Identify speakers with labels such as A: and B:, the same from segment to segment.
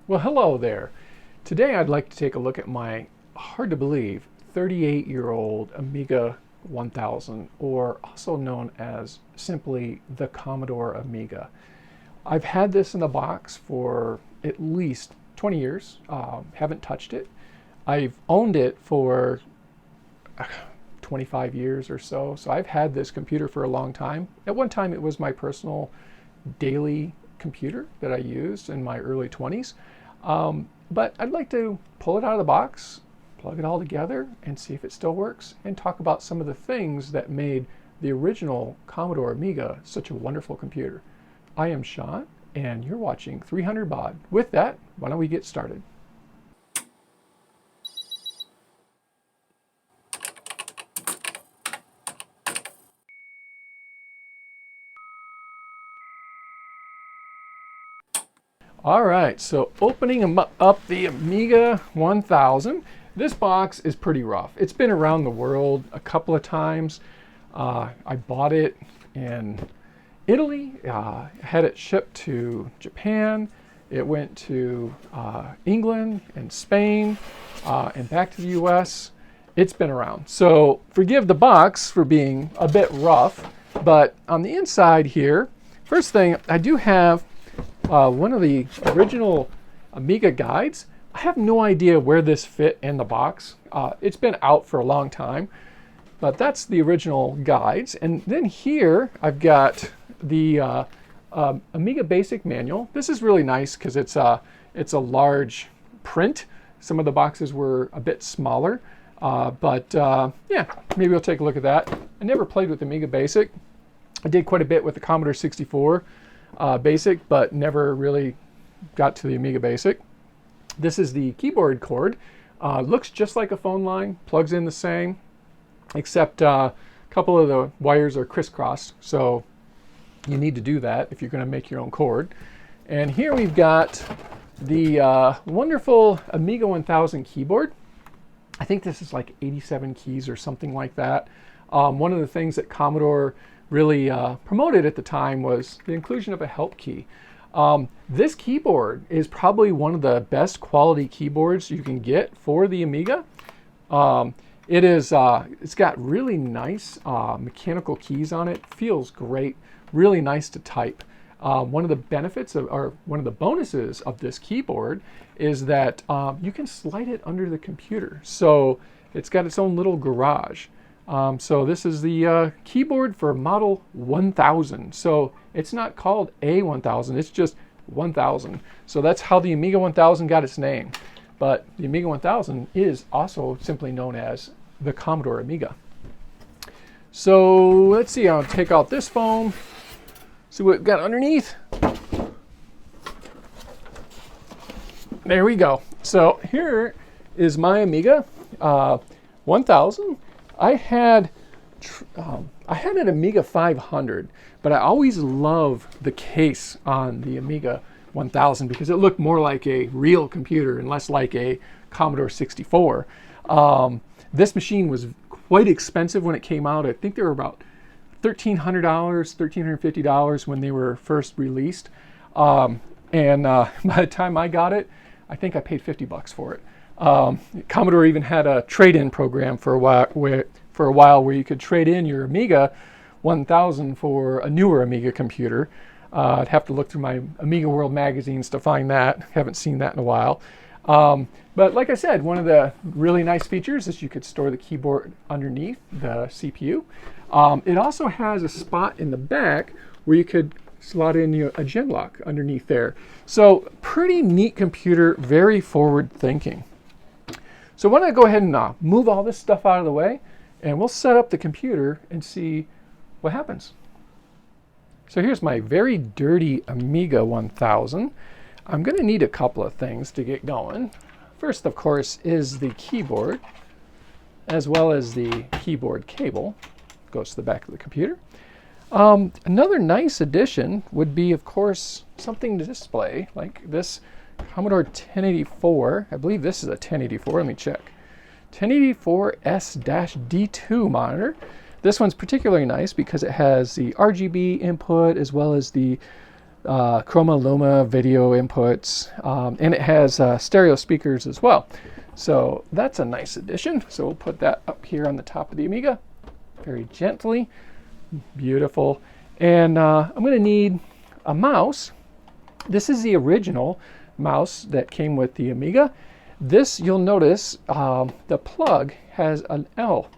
A: Well, hello there. Today I'd like to take a look at my, hard to believe, 38-year-old Amiga 1000, or also known as simply the Commodore Amiga. I've had this in the box for at least 20 years, haven't touched it. I've owned it for 25 years or so, so I've had this computer for a long time. At one time it was my personal daily computer that I used in my early 20s. But I'd like to pull it out of the box, plug it all together, and see if it still works, and talk about some of the things that made the original Commodore Amiga such a wonderful computer. I am Sean, and you're watching 300 Baud. With that, why don't we get started? All right, so opening up the Amiga 1000. This box is pretty rough. It's been around the world a couple of times. I bought it in Italy, had it shipped to Japan. It went to England and Spain and back to the US. It's been around. So forgive the box for being a bit rough, but on the inside here, first thing, I do have one of the original Amiga guides. I have no idea where this fit in the box. It's been out for a long time, but that's the original guides. And then here I've got the Amiga Basic Manual. This is really nice because it's a large print. Some of the boxes were a bit smaller, but yeah, maybe we'll take a look at that. I never played with Amiga Basic. I did quite a bit with the Commodore 64 Basic, but never really got to the Amiga Basic. This is the keyboard cord. Looks just like a phone line, plugs in the same, except a couple of the wires are crisscrossed, so you need to do that if you're going to make your own cord. And here we've got the wonderful Amiga 1000 keyboard. I think this is like 87 keys or something like that. One of the things that Commodore really promoted at the time was the inclusion of a help key. This keyboard is probably one of the best quality keyboards you can get for the Amiga. It's got really nice mechanical keys on it. Feels great, really nice to type. One of the benefits or one of the bonuses of this keyboard is that you can slide it under the computer. So it's got its own little garage. So this is the keyboard for model 1000. So it's not called A1000, it's just 1000. So that's how the Amiga 1000 got its name. But the Amiga 1000 is also simply known as the Commodore Amiga. So let's see, I'll take out this foam, see what we've got underneath. There we go. So here is my Amiga 1000. I had an Amiga 500, but I always loved the case on the Amiga 1000 because it looked more like a real computer and less like a Commodore 64. This machine was quite expensive when it came out. I think they were about $1,300, $1,350 when they were first released. By the time I got it, I think I paid $50 for it. Commodore even had a trade-in program for a while where you could trade in your Amiga 1000 for a newer Amiga computer. I'd have to look through my Amiga World magazines to find that. Haven't seen that in a while. But like I said, one of the really nice features is you could store the keyboard underneath the CPU. It also has a spot in the back where you could slot in a gen lock underneath there. So pretty neat computer, very forward thinking. So why don't I go ahead and move all this stuff out of the way, and we'll set up the computer and see what happens. So here's my very dirty Amiga 1000. I'm going to need a couple of things to get going. First, of course, is the keyboard, as well as the keyboard cable. Goes to the back of the computer. Another nice addition would be, of course, something to display, like this Commodore 1084. I believe this is a 1084. Let me check. 1084S-D2 monitor. This one's particularly nice because it has the RGB input as well as the Chroma Luma video inputs, and it has stereo speakers as well. So that's a nice addition. So we'll put that up here on the top of the Amiga very gently. Beautiful. And I'm going to need a mouse. This is the original mouse that came with the Amiga. This, you'll notice, the plug has an L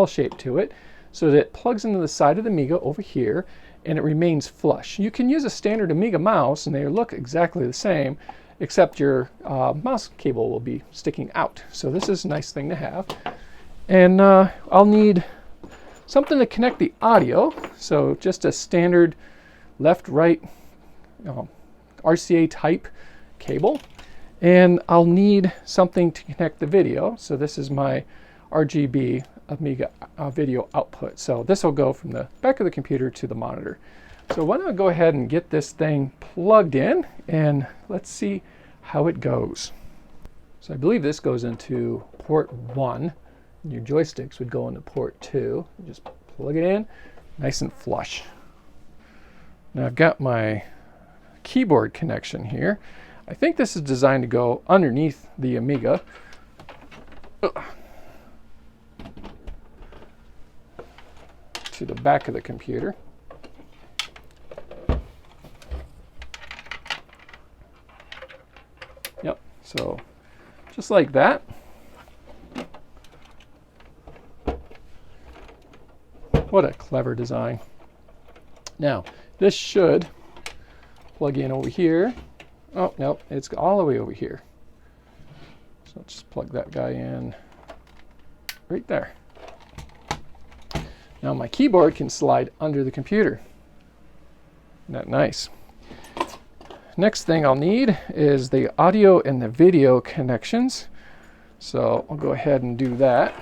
A: shape to it, so that it plugs into the side of the Amiga over here, and it remains flush. You can use a standard Amiga mouse, and they look exactly the same, except your mouse cable will be sticking out. So this is a nice thing to have. And I'll need something to connect the audio, so just a standard left-right RCA type cable. And I'll need something to connect the video. So this is my RGB Amiga video output. So this will go from the back of the computer to the monitor. So why don't I go ahead and get this thing plugged in, and let's see how it goes. So I believe this goes into port 1. And your joysticks would go into port 2. You just plug it in, nice and flush. Now I've got my keyboard connection here. I think this is designed to go underneath the Amiga. To the back of the computer. Yep, so just like that. What a clever design. Now, this should plug in over here. Oh, nope, it's all the way over here. So let's just plug that guy in right there. Now my keyboard can slide under the computer. Isn't that nice? Next thing I'll need is the audio and the video connections. So I'll go ahead and do that.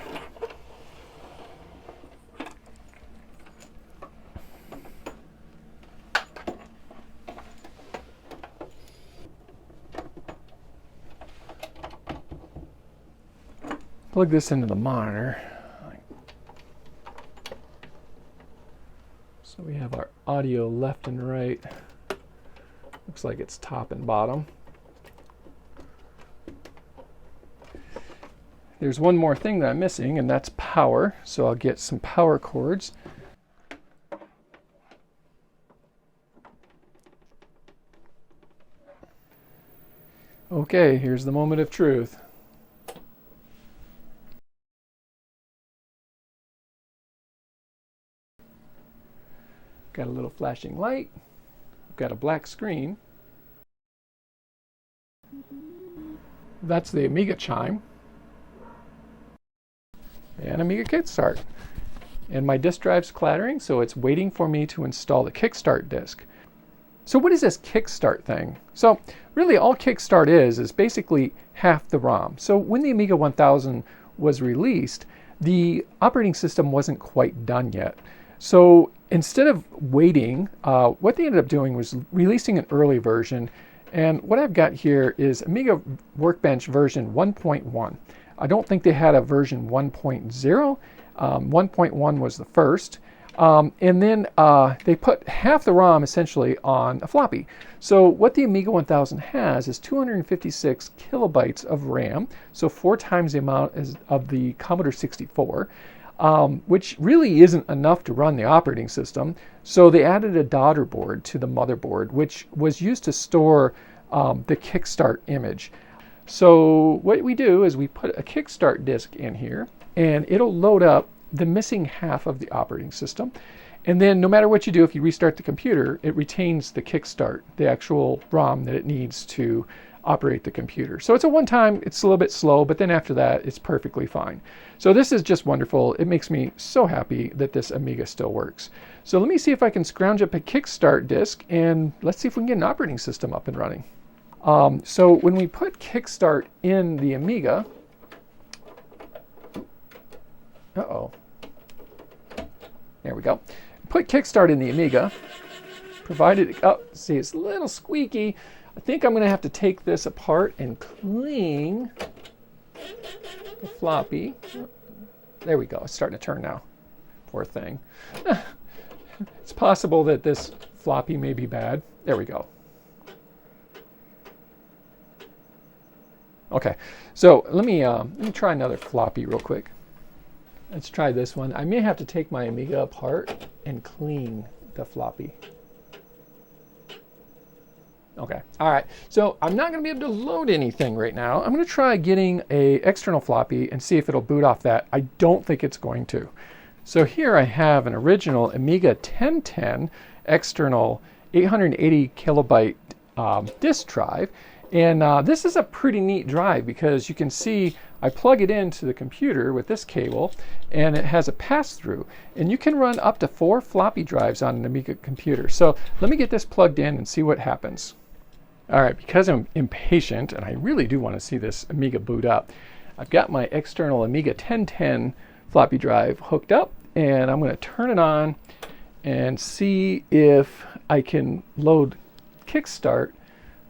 A: Plug this into the monitor. So we have our audio left and right. Looks like it's top and bottom. There's one more thing that I'm missing, and that's power. So I'll get some power cords. Okay, here's the moment of truth. Got a little flashing light. We've got a black screen. That's the Amiga chime. And Amiga Kickstart. And my disk drive's clattering, so it's waiting for me to install the Kickstart disk. So what is this Kickstart thing? So really all Kickstart is basically half the ROM. So when the Amiga 1000 was released, the operating system wasn't quite done yet. So instead of waiting, what they ended up doing was releasing an early version. And what I've got here is Amiga Workbench version 1.1. I don't think they had a version 1.0. 1.1 was the first. And then they put half the ROM essentially on a floppy. So what the Amiga 1000 has is 256 kilobytes of RAM, so 4 times the amount of the Commodore 64. Which really isn't enough to run the operating system. So they added a daughter board to the motherboard, which was used to store the Kickstart image. So what we do is we put a Kickstart disk in here, and it'll load up the missing half of the operating system. And then no matter what you do, if you restart the computer, it retains the Kickstart, the actual ROM that it needs to operate the computer. So it's a one-time, it's a little bit slow, but then after that, it's perfectly fine. So this is just wonderful. It makes me so happy that this Amiga still works. So let me see if I can scrounge up a Kickstart disk, and let's see if we can get an operating system up and running. So when we put Kickstart in the Amiga, there we go. Put Kickstart in the Amiga, provided, see, it's a little squeaky. I think I'm going to have to take this apart and clean the floppy. There we go. It's starting to turn now. Poor thing. It's possible that this floppy may be bad. There we go. Okay, so let me try another floppy real quick. Let's try this one. I may have to take my Amiga apart and clean the floppy. Okay, all right. So I'm not going to be able to load anything right now. I'm going to try getting an external floppy and see if it'll boot off that. I don't think it's going to. So here I have an original Amiga 1010 external 880 kilobyte disk drive. And this is a pretty neat drive because you can see I plug it into the computer with this cable and it has a pass-through. And you can run up to 4 floppy drives on an Amiga computer. So let me get this plugged in and see what happens. All right, because I'm impatient and I really do want to see this Amiga boot up, I've got my external Amiga 1010 floppy drive hooked up and I'm going to turn it on and see if I can load Kickstart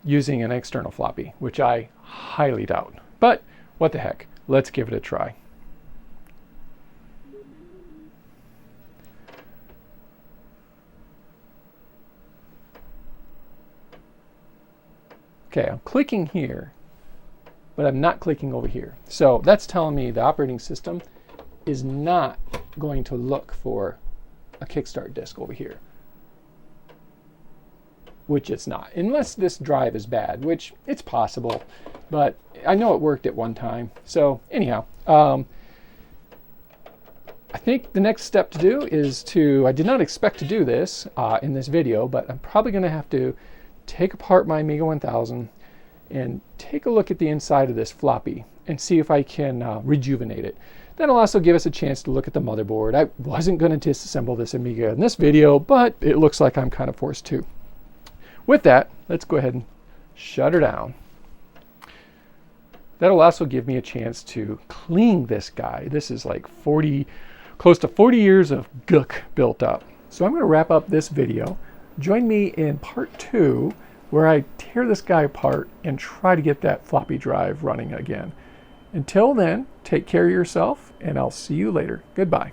A: using an external floppy, which I highly doubt. But what the heck, let's give it a try. Okay, I'm clicking here, but I'm not clicking over here. So that's telling me the operating system is not going to look for a Kickstart disk over here, which it's not, unless this drive is bad, which it's possible, but I know it worked at one time. So anyhow, I think the next step to do is I did not expect to do this in this video, but I'm probably going to have to take apart my Amiga 1000 and take a look at the inside of this floppy and see if I can rejuvenate it. That'll also give us a chance to look at the motherboard. I wasn't going to disassemble this Amiga in this video, but it looks like I'm kind of forced to. With that, let's go ahead and shut her down. That'll also give me a chance to clean this guy. This is like close to 40 years of gook built up. So I'm going to wrap up this video. Join me in part 2, where I tear this guy apart and try to get that floppy drive running again. Until then, take care of yourself, and I'll see you later. Goodbye.